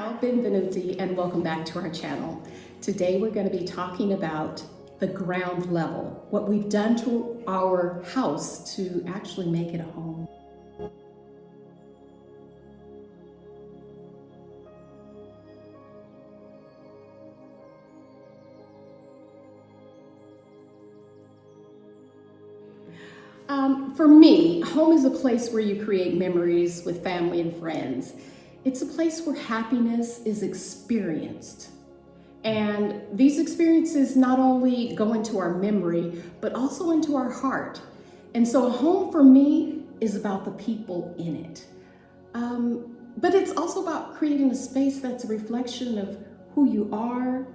Ciao, benvenuti, and welcome back to our channel. Today we're going to be talking about the ground level, what we've done to our house to actually make it a home. For me, home is a place where you create memories with family and friends. It's a place where happiness is experienced. And these experiences not only go into our memory, but also into our heart. And so a home for me is about the people in it. But it's also about creating a space that's a reflection of who you are,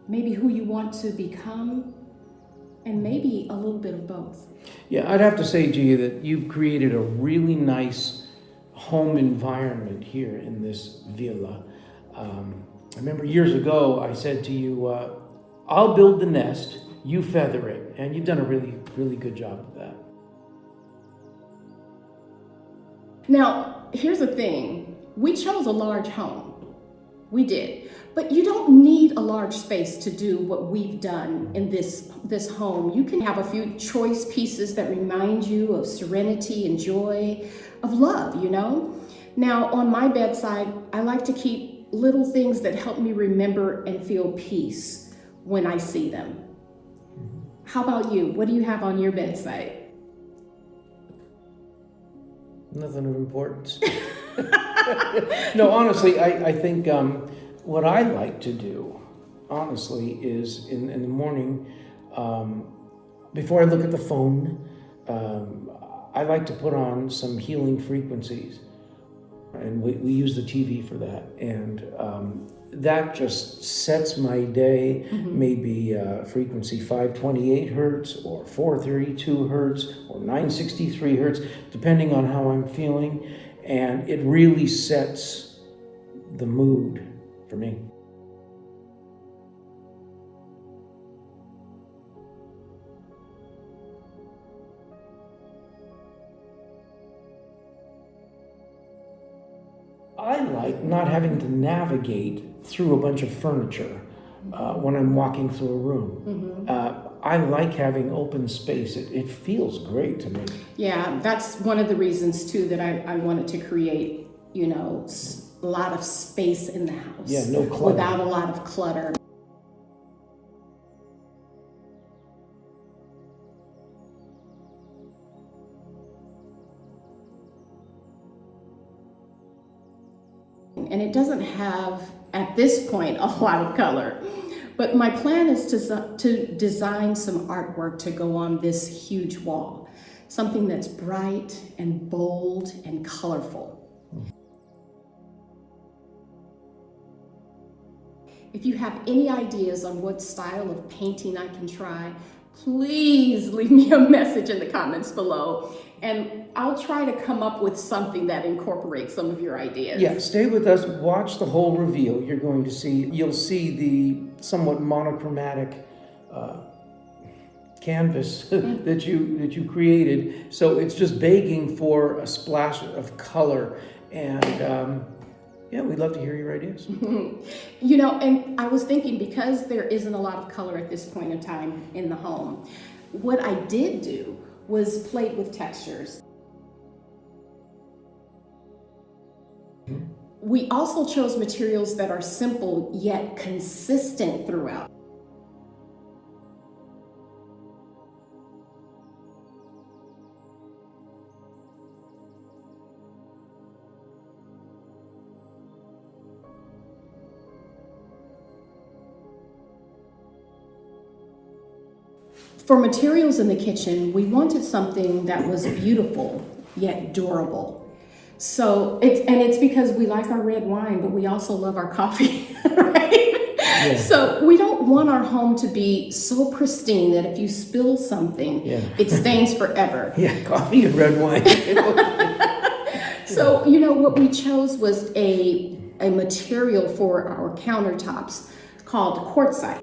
maybe who you want to become, and maybe a little bit of both. Yeah, I'd have to say, Gia, that you've created a really nice home environment here in this villa. I remember years ago I said to you, I'll build the nest, you feather it, and you've done a really, really good job of that. Now, here's the thing. We chose a large home. We did. But you don't need a large space to do what we've done in this home. You can have a few choice pieces that remind you of serenity and joy, of love, you know? Now, on my bedside, I like to keep little things that help me remember and feel peace when I see them. How about you? What do you have on your bedside? Nothing of importance. No, honestly, I think what I like to do, honestly, is in the morning, before I look at the phone, I like to put on some healing frequencies. And we use the TV for that. And that just sets my day, maybe frequency 528 hertz or 432 hertz or 963 hertz, depending on how I'm feeling. And it really sets the mood for me. I like not having to navigate through a bunch of furniture when I'm walking through a room. I like having open space. It feels great to me. Yeah, that's one of the reasons too that I wanted to create, you know, a lot of space in the house. Yeah, no clutter. Without a lot of clutter. And it doesn't have, at this point, a lot of color. But my plan is to design some artwork to go on this huge wall. Something that's bright and bold and colorful. If you have any ideas on what style of painting I can try, please leave me a message in the comments below, and I'll try to come up with something that incorporates some of your ideas. Yeah, stay with us, watch the whole reveal. You'll see the somewhat monochromatic canvas that you created. So it's just begging for a splash of color, and yeah, we'd love to hear your ideas. You know, and I was thinking, because there isn't a lot of color at this point in time in the home, what I did do was played with textures. We also chose materials that are simple yet consistent throughout. For materials in the kitchen, we wanted something that was beautiful yet durable. So it's because we like our red wine, but we also love our coffee, right? Yeah. So we don't want our home to be so pristine that if you spill something, it stains forever. Yeah, coffee and red wine. So, you know, what we chose was a material for our countertops called quartzite.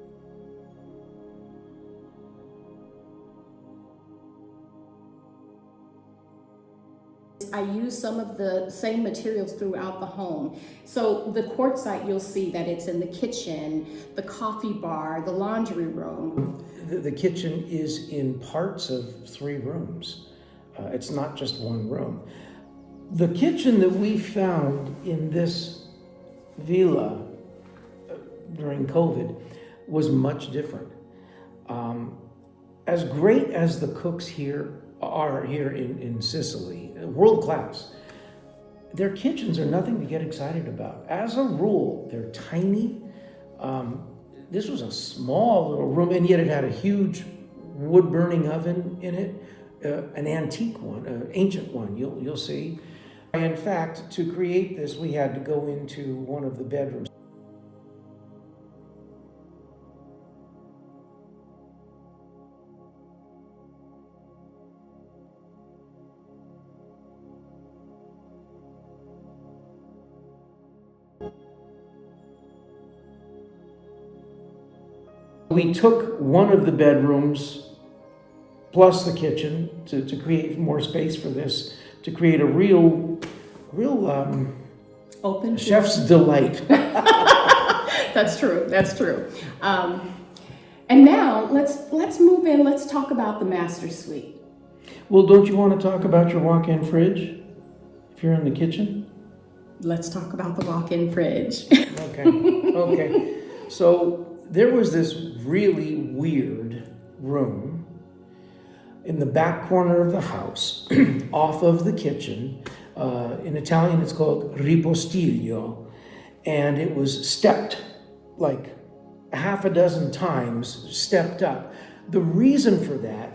I use some of the same materials throughout the home. So the quartzite, you'll see that it's in the kitchen, the coffee bar, the laundry room. The kitchen is in parts of 3 rooms. It's not just one room. The kitchen that we found in this villa during COVID was much different. As great as the cooks here are here in Sicily, world class, their kitchens are nothing to get excited about. As a rule, they're tiny. This was a small little room, and yet it had a huge wood-burning oven in it, an antique one, an ancient one, you'll see. In fact, to create this, we had to go into one of the bedrooms. We took one of the bedrooms plus the kitchen to create more space for this, to create a real Open chef's delight. That's true. That's true. And now let's move in. Let's talk about the master suite. Well, don't you want to talk about your walk-in fridge if you're in the kitchen? Let's talk about the walk-in fridge. Okay. So there was this really weird room in the back corner of the house, off of the kitchen. In Italian, it's called ripostiglio, and it was stepped like half a dozen times, stepped up. The reason for that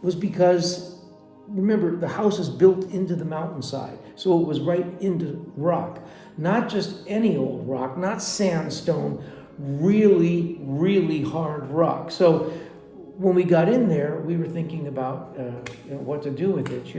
was because, remember, the house is built into the mountainside, so it was right into rock. Not just any old rock, not sandstone, really, really hard rock. So when we got in there, we were thinking about what to do with it,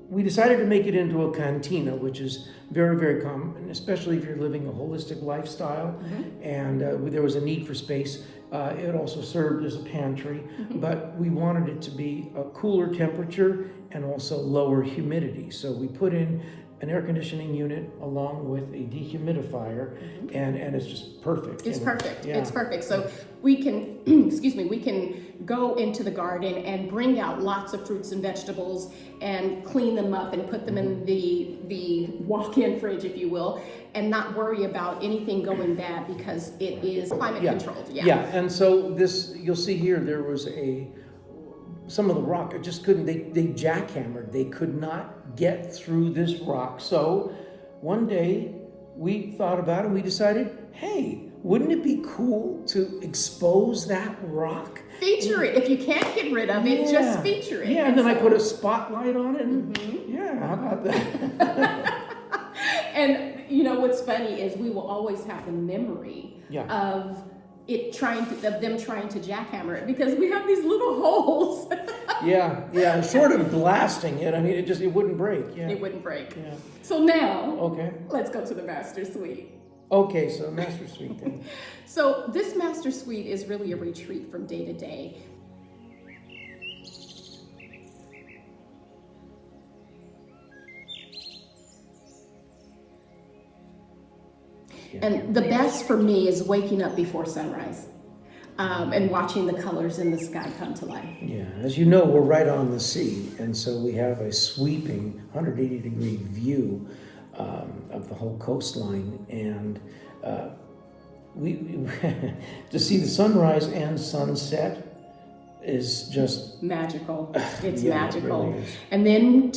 we decided to make it into a cantina, which is very, very common, especially if you're living a holistic lifestyle. Mm-hmm. And there was a need for space. It also served as a pantry, but we wanted it to be a cooler temperature and also lower humidity. So we put in an air conditioning unit along with a dehumidifier, and it's just perfect. It's perfect. Yeah. It's perfect. So we can, we can go into the garden and bring out lots of fruits and vegetables and clean them up and put them in the walk-in fridge, if you will, and not worry about anything going bad because it is climate controlled. Yeah, and so this, you'll see here, there was some of the rock, it just couldn't, they jackhammered. They could not get through this rock. So one day we thought about it and we decided, hey, wouldn't it be cool to expose that rock? Feature it. If you can't get rid of it, just feature it. Yeah, and then I put a spotlight on it and how about that? And what's funny is we will always have the memory of them trying to jackhammer it because we have these little holes. yeah, sort of blasting it. I mean, it wouldn't break. Yeah, it wouldn't break. Yeah. So now, okay, let's go to the master suite. Okay, so master suite then. So this master suite is really a retreat from day to day. And the best for me is waking up before sunrise and watching the colors in the sky come to life. Yeah, as you know, we're right on the sea, and so we have a sweeping 180-degree view of the whole coastline, and we to see the sunrise and sunset is just magical. It's magical. It really is. And then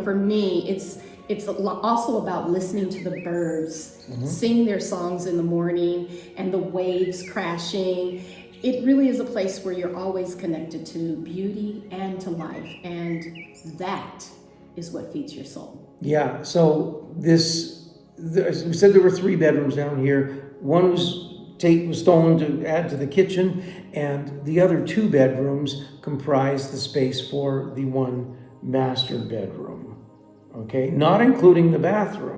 for me, it's also about listening to the birds sing their songs in the morning and the waves crashing. It really is a place where you're always connected to beauty and to life, and that is what feeds your soul. Yeah, so as we said, there were 3 bedrooms down here. One was was stolen to add to the kitchen, and the other 2 bedrooms comprise the space for the 1 master bedroom. Okay, not including the bathroom.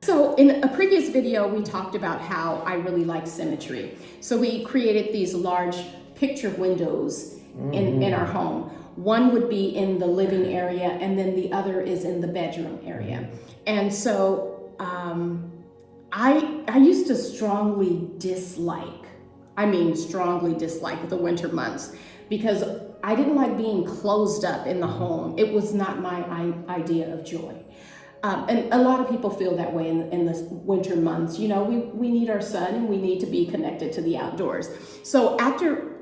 So in a previous video, we talked about how I really like symmetry. So we created these large picture windows in our home. One would be in the living area, and then the other is in the bedroom area. And so I used to strongly dislike the winter months, because I didn't like being closed up in the home. It was not my idea of joy. And a lot of people feel that way in the winter months. You know, we need our sun, and we need to be connected to the outdoors. So after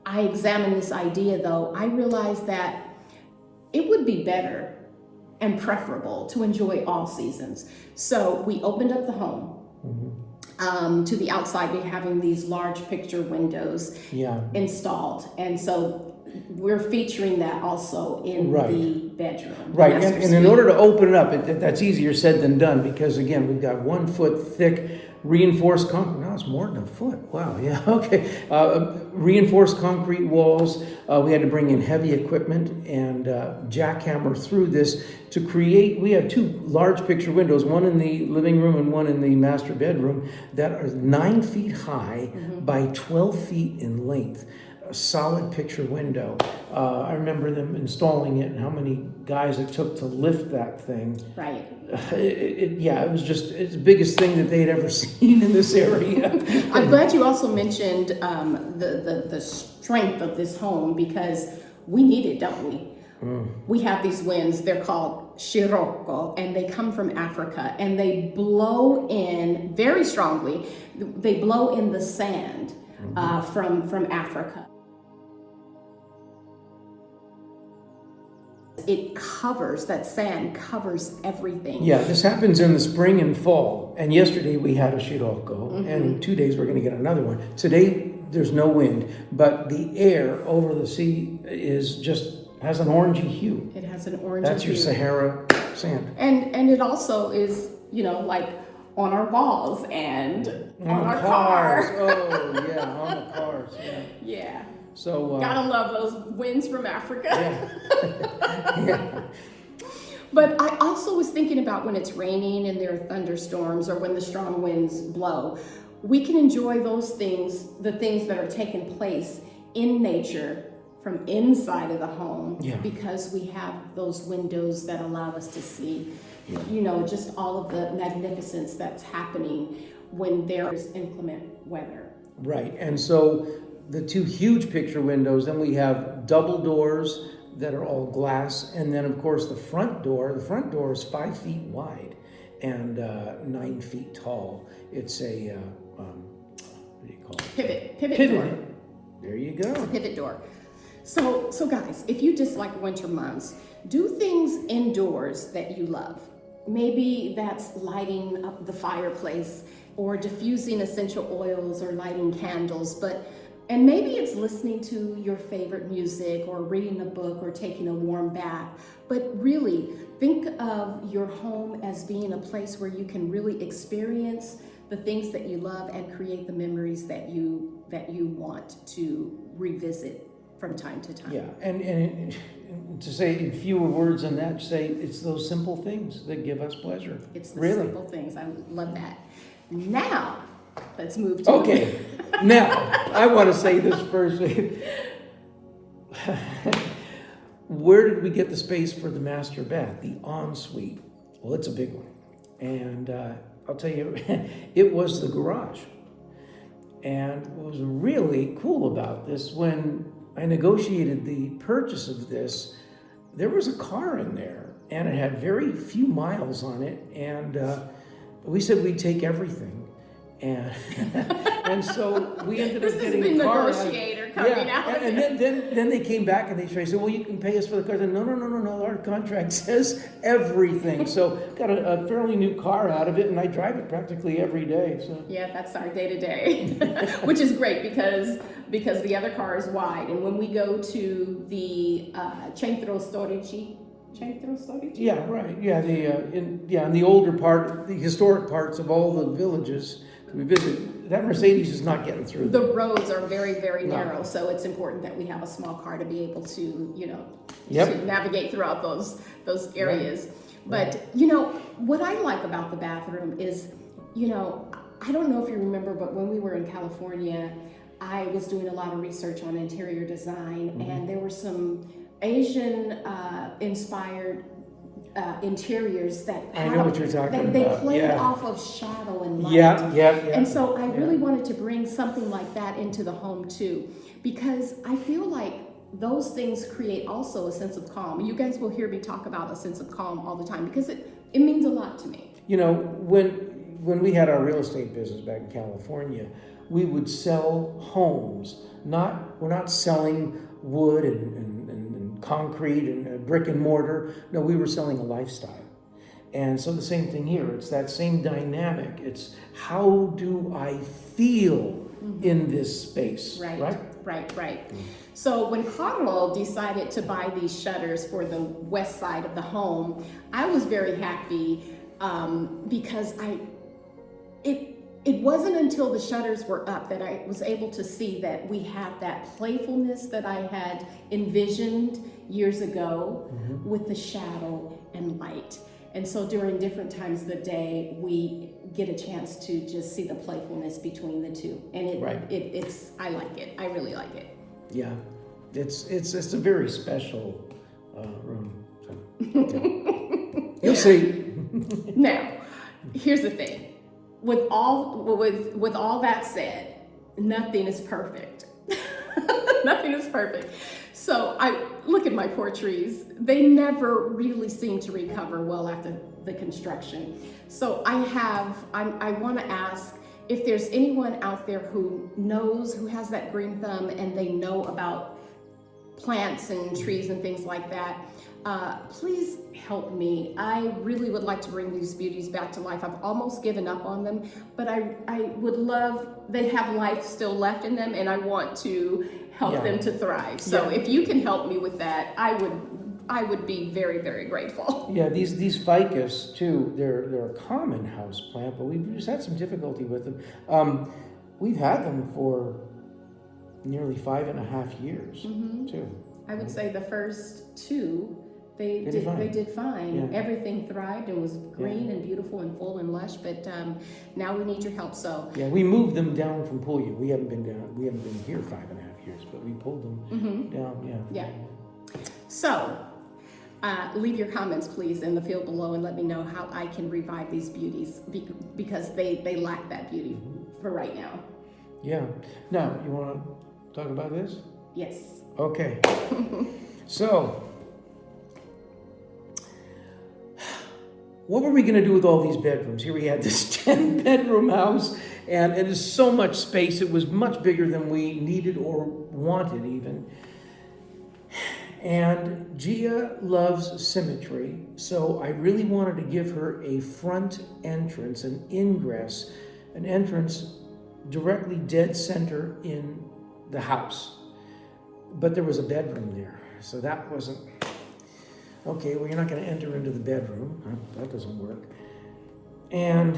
I examined this idea, though, I realized that it would be better and preferable to enjoy all seasons. So we opened up the home. To the outside, we're having these large picture windows installed. And so we're featuring that also in the bedroom. Right, and in order to open it up, that's easier said than done, because again, we've got 1 foot thick reinforced concrete. No, it's more than a foot. Wow, yeah, okay. Reinforced concrete walls. We had to bring in heavy equipment and jackhammer through this to create. We have 2 large picture windows, one in the living room and one in the master bedroom, that are 9 feet high by 12 feet in length. A solid picture window. I remember them installing it, and how many guys it took to lift that thing. Right. It was just, it's the biggest thing that they'd ever seen in this area. I'm glad you also mentioned the strength of this home, because we need it, don't we? We have these winds, they're called Scirocco, and they come from Africa, and they blow in very strongly. They blow in the sand from Africa. That sand covers everything. Yeah, this happens in the spring and fall. And yesterday we had a Scirocco, and in 2 days we're going to get another one. Today there's no wind, but the air over the sea has an orangey hue. It has an orangey hue. That's your Sahara sand. And it also is, like on our walls and on our cars. Oh yeah, on the cars. Yeah. So gotta love those winds from Africa. Yeah. But I also was thinking about when it's raining and there are thunderstorms, or when the strong winds blow. We can enjoy those things, the things that are taking place in nature from inside of the home, because we have those windows that allow us to see, just all of the magnificence that's happening when there is inclement weather. Right, and so the 2 huge picture windows, then we have double doors that are all glass, and then of course the front door is 5 feet wide and 9 feet tall. It's a what do you call it? Pivot door. There you go. It's a pivot door. So guys, if you dislike winter months, do things indoors that you love. Maybe that's lighting up the fireplace, or diffusing essential oils, or lighting candles, and maybe it's listening to your favorite music, or reading a book, or taking a warm bath. But really, think of your home as being a place where you can really experience the things that you love and create the memories that you want to revisit from time to time. Yeah, and to say in fewer words than that, say it's those simple things that give us pleasure. It's the simple things. I love that. Now, let's move to... Okay, now, I want to say this first. Where did we get the space for the master bath, the ensuite? Well, it's a big one. And I'll tell you, it was the garage. And what was really cool about this, when I negotiated the purchase of this, there was a car in there, and it had very few miles on it, and we said we'd take everything. And and so we ended up getting a car. This is the negotiator coming out. And then they came back and they said, well, you can pay us for the car. Then no, our contract says everything. So got a fairly new car out of it, and I drive it practically every day. So yeah, that's our day-to-day, which is great because the other car is wide, and when we go to the centro storici. Yeah, right. Yeah, in the older part, the historic parts of all the villages we visit, that Mercedes is not getting through. The roads are very, very narrow, so it's important that we have a small car to be able to, to navigate throughout those areas. Right. But what I like about the bathroom is, I don't know if you remember, but when we were in California, I was doing a lot of research on interior design, and there were some Asian inspired interiors that I know what you're talking about. They played off of shadow and light. Yeah. And so I really wanted to bring something like that into the home too, because I feel like those things create also a sense of calm. You guys will hear me talk about a sense of calm all the time because it means a lot to me. When we had our real estate business back in California, we would sell homes. We're not selling wood and concrete and brick and mortar. No, we were selling a lifestyle. And so the same thing here. It's that same dynamic. It's how do I feel in this space, right? Right. So when Carlo decided to buy these shutters for the west side of the home, I was very happy because it wasn't until the shutters were up that I was able to see that we have that playfulness that I had envisioned years ago with the shadow and light. And so during different times of the day, we get a chance to just see the playfulness between the two. And I like it. I really like it. Yeah, it's a very special room. So, yeah. You'll see. Now, here's the thing. With all that said, nothing is perfect. Nothing is perfect. So I look at my poor trees. They never really seem to recover well after the construction. So I want to ask if there's anyone out there who has that green thumb and they know about plants and trees and things like that. Please help me. I really would like to bring these beauties back to life. I've almost given up on them, but I would love, they have life still left in them, and I want to help them to thrive. So if you can help me with that, I would be very, very grateful. Yeah, these ficus too, they're a common house plant, but we've just had some difficulty with them. We've had them for nearly 5.5 years too. I would say the first two, they did fine. Yeah. Everything thrived and was green and beautiful and full and lush. But now we need your help. So we moved them down from Puglia. We haven't been here 5.5 years, but we pulled them down. Yeah. So leave your comments, please, in the field below, and let me know how I can revive these beauties because they lack that beauty for right now. Yeah. Now, you want to talk about this? Yes. Okay. So, what were we going to do with all these bedrooms? Here we had this 10-bedroom house, and it is so much space. It was much bigger than we needed or wanted even. And Gia loves symmetry, so I really wanted to give her a front entrance, an ingress, an entrance directly dead center in the house. But there was a bedroom there, so that wasn't... Okay, well, you're not going to enter into the bedroom. That doesn't work. And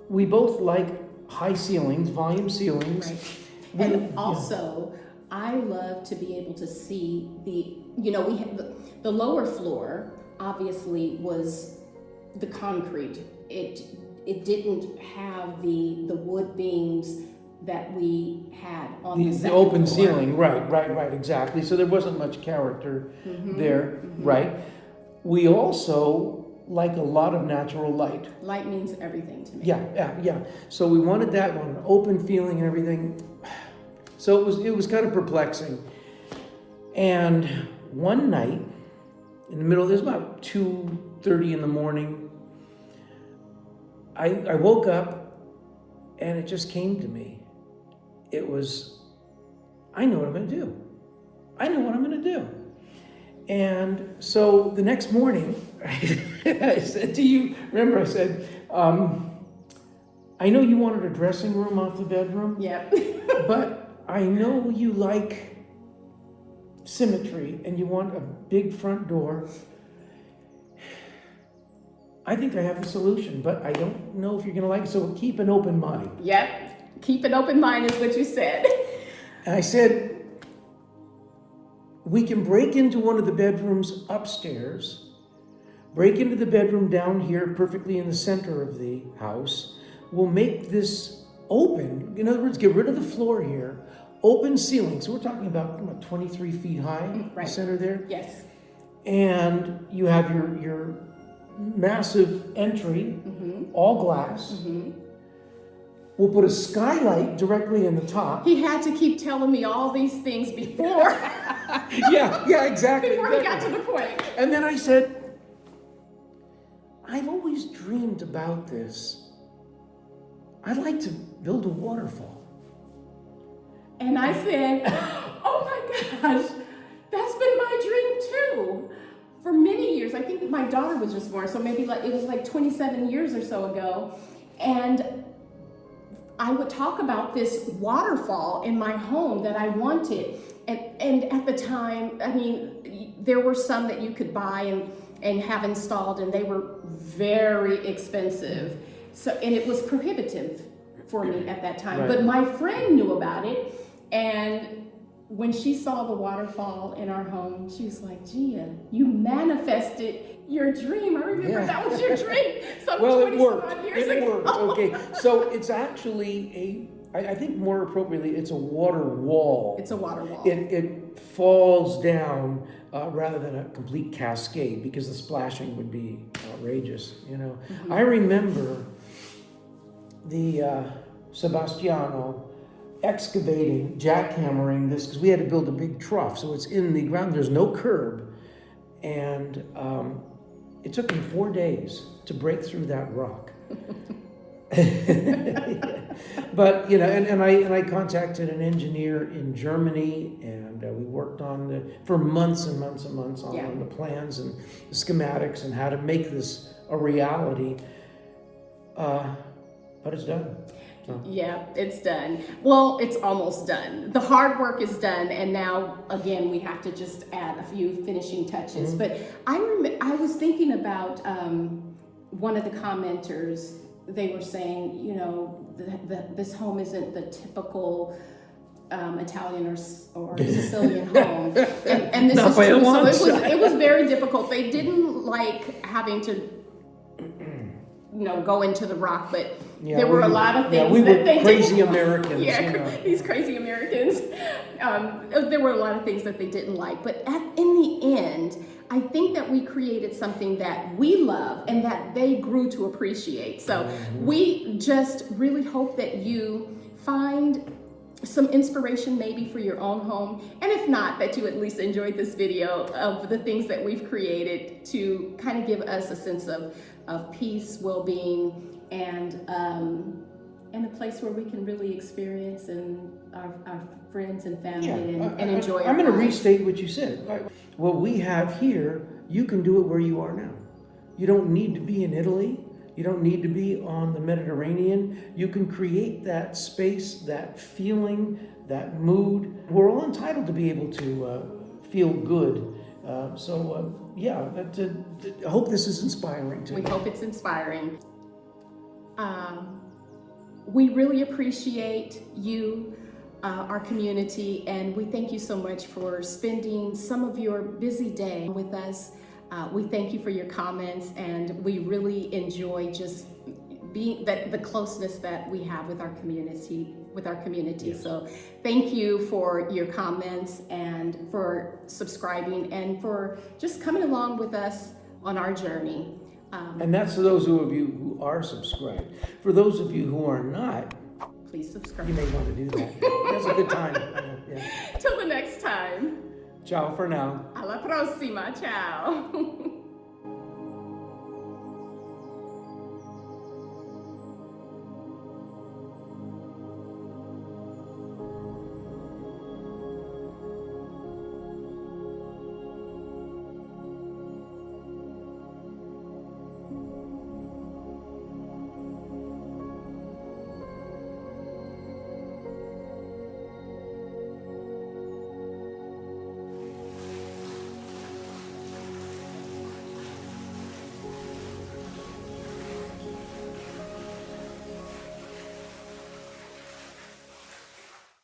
we both like high ceilings, volume ceilings. Right. And also, I love to be able to see we have the lower floor, obviously, was the concrete. It didn't have the wood beams that we had on the open floor. Ceiling, right, exactly. So there wasn't much character there, right? We also like a lot of natural light. Light means everything to me. Yeah. So we wanted that one, open feeling and everything. So it was kind of perplexing. And one night, in the middle, it was about 2:30 in the morning, I woke up and it just came to me. It was, I know what I'm going to do. I know what I'm going to do. And so the next morning, I said to you, remember I said, I know you wanted a dressing room off the bedroom. Yep. But I know you like symmetry and you want a big front door. I think I have the solution, but I don't know if you're going to like it, so keep an open mind. Yep. Keep an open mind is what you said. And I said, we can break into one of the bedrooms upstairs, break into the bedroom down here, perfectly in the center of the house. We'll make this open. In other words, get rid of the floor here, open ceiling. So we're talking about 23 feet high, Right. The center there. Yes. And you have your massive entry, all glass. We'll put a skylight directly in the top. He had to keep telling me all these things before. Yeah, exactly. Before he got to the point. And then I said, I've always dreamed about this. I'd like to build a waterfall. And I said, oh my gosh, that's been my dream too. For many years, I think my daughter was just born, so maybe it was like 27 years or so ago. And I would talk about this waterfall in my home that I wanted. And at the time, I mean, there were some that you could buy and have installed, and they were very expensive. So, and it was prohibitive for me at that time. Right. But my friend knew about it, and when she saw the waterfall in our home, she was like, Gia, you manifested your dream. I remember that was your dream. Well, it worked. It worked. Okay, so it's actually I think more appropriately, it's a water wall. It's a water wall. It falls down rather than a complete cascade, because the splashing would be outrageous, you know. I remember the Sebastiano excavating, jackhammering this, because we had to build a big trough, so it's in the ground, there's no curb, and it took him 4 days to break through that rock. But, you know, and I contacted an engineer in Germany, and we worked on for months and months and months on the plans and the schematics and how to make this a reality. But it's done. So. Yeah, it's done. Well, it's almost done. The hard work is done, and now again we have to just add a few finishing touches. But I was thinking about one of the commenters. They were saying, you know, this home isn't the typical Italian or Sicilian home, and this is true. So it was very difficult. They didn't like having to, you know, go into the rock, but there were a lot of things that they crazy didn't. Americans. Yeah, you know. These crazy Americans. There were a lot of things that they didn't like, but in the end, I think that we created something that we love and that they grew to appreciate. So we just really hope that you find some inspiration maybe for your own home, and if not, that you at least enjoyed this video of the things that we've created to kind of give us a sense of peace, well-being, and a place where we can really experience and our friends and family and enjoy our I'm going to lives. restate what you said. What we have here, you can do it where you are now. You don't need to be in Italy. You don't need to be on the Mediterranean. You can create that space, that feeling, that mood. We're all entitled to be able to feel good. I hope this is inspiring to you. We hope it's inspiring. We really appreciate you, our community, and we thank you so much for spending some of your busy day with us. We thank you for your comments, and we really enjoy just being the closeness that we have with our community. Yes. So thank you for your comments and for subscribing and for just coming along with us on our journey. And that's for those of you who are subscribed. For those of you who are not, Please subscribe. you may want to do that. That's a good time. I know, yeah. Till the next time. Ciao for now. Alla prossima. Ciao.